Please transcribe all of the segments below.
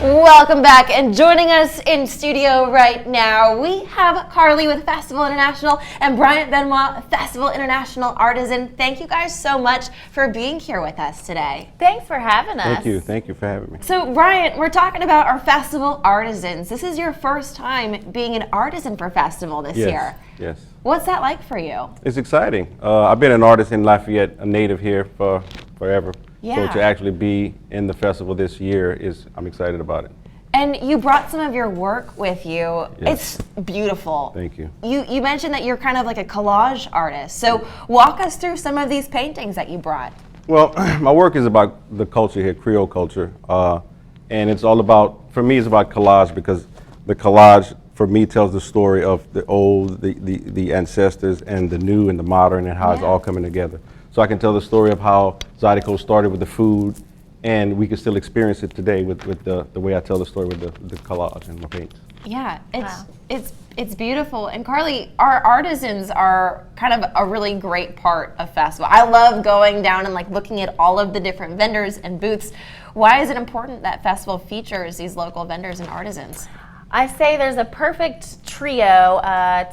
Welcome back, and joining us in studio right now, we have Carly with Festival International and Bryant Benoit, Festival International Artisan. Thank you guys so much for being here with us today. Thanks for having us. Thank you for having me. So Bryant, we're talking about our Festival Artisans. This is your first time being an artisan for Festival this year. Yes. What's that like for you? It's exciting. I've been an artist in Lafayette, a native here for forever. Yeah. So to actually be in the festival this year I'm excited about it. And you brought some of your work with you. Yes. It's beautiful. Thank you. You mentioned that you're kind of like a collage artist. So walk us through some of these paintings that you brought. Well, my work is about the culture here, Creole culture. And it's all about, for me, it's about collage because the collage, for me, tells the story of the old, the ancestors, and the new and the modern, and how it's all coming together. So I can tell the story of how Zydeco started with the food, and we can still experience it today with the way I tell the story with the collage and my paints. Yeah, it's beautiful. And Carly, our artisans are kind of a really great part of Festival. I love going down and like looking at all of the different vendors and booths. Why is it important that Festival features these local vendors and artisans? I say there's a perfect trio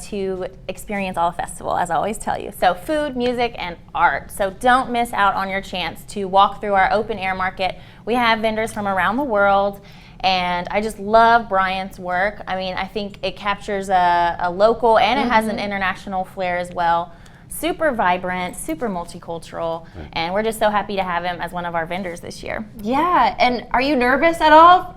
to experience all festival, as I always tell you. So food, music, and art. So don't miss out on your chance to walk through our open air market. We have vendors from around the world, and I just love Bryant's work. I mean, I think it captures a local, and it has an international flair as well. Super vibrant, super multicultural, and we're just so happy to have him as one of our vendors this year. Yeah, and are you nervous at all?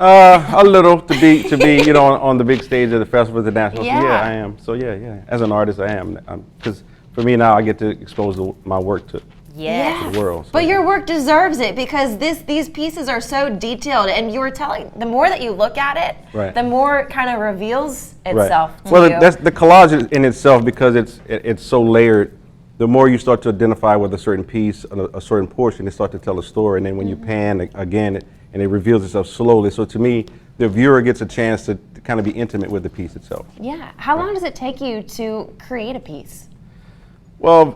A little to be on the big stage of the Festival International. Yeah. So yeah, I am. So yeah. As an artist, I am. Because for me now, I get to expose my work to the world. So. But your work deserves it because these pieces are so detailed, and you were telling, the more that you look at it, the more it kind of reveals itself to well, you. that's the collage in itself, because it's so layered. The more you start to identify with a certain piece, a certain portion, it starts to tell a story, and then when you pan again, and it reveals itself slowly. So to me, the viewer gets a chance to kind of be intimate with the piece itself. Yeah. How long does it take you to create a piece? Well,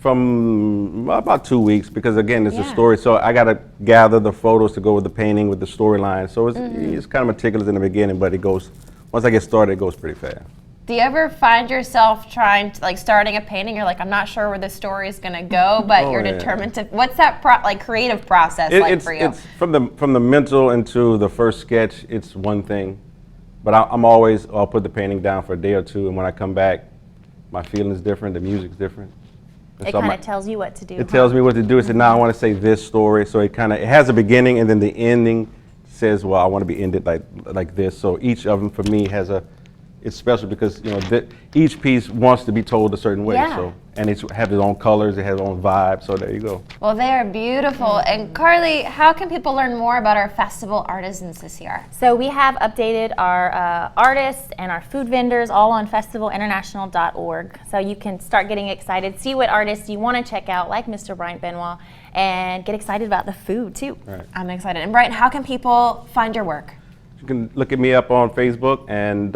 from about 2 weeks, because again, it's a story. So I got to gather the photos to go with the painting, with the storyline. So it's kind of meticulous in the beginning, but once I get started, it goes pretty fast. Do you ever find yourself trying to, starting a painting, you're like, I'm not sure where the story is going to go, but you're determined to, what's that creative process like for you? It's from the mental into the first sketch, it's one thing, but I'll put the painting down for a day or two, and when I come back, my feeling's different, the music's different. And It so kind of tells you what to do. It tells me what to do. It said, now I want to say this story, so it has a beginning, and then the ending says, well, I want to be ended like this. So each of them for me it's special because each piece wants to be told a certain way. So, and it has its own colors, it has its own vibe. So there you go. Well, they are beautiful. And Carly, how can people learn more about our Festival Artisans this year? So we have updated our artists and our food vendors all on festivalinternational.org. So you can start getting excited, see what artists you want to check out, like Mr. Bryant Benoit, and get excited about the food too. Right. I'm excited. And Bryant, how can people find your work? You can look at me up on Facebook and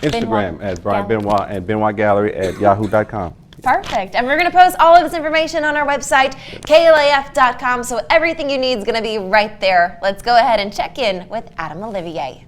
Instagram at Bryant Benoit and Benoit Gallery at yahoo.com. Perfect. And we're going to post all of this information on our website, klaf.com, so everything you need is going to be right there. Let's go ahead and check in with Adam Olivier.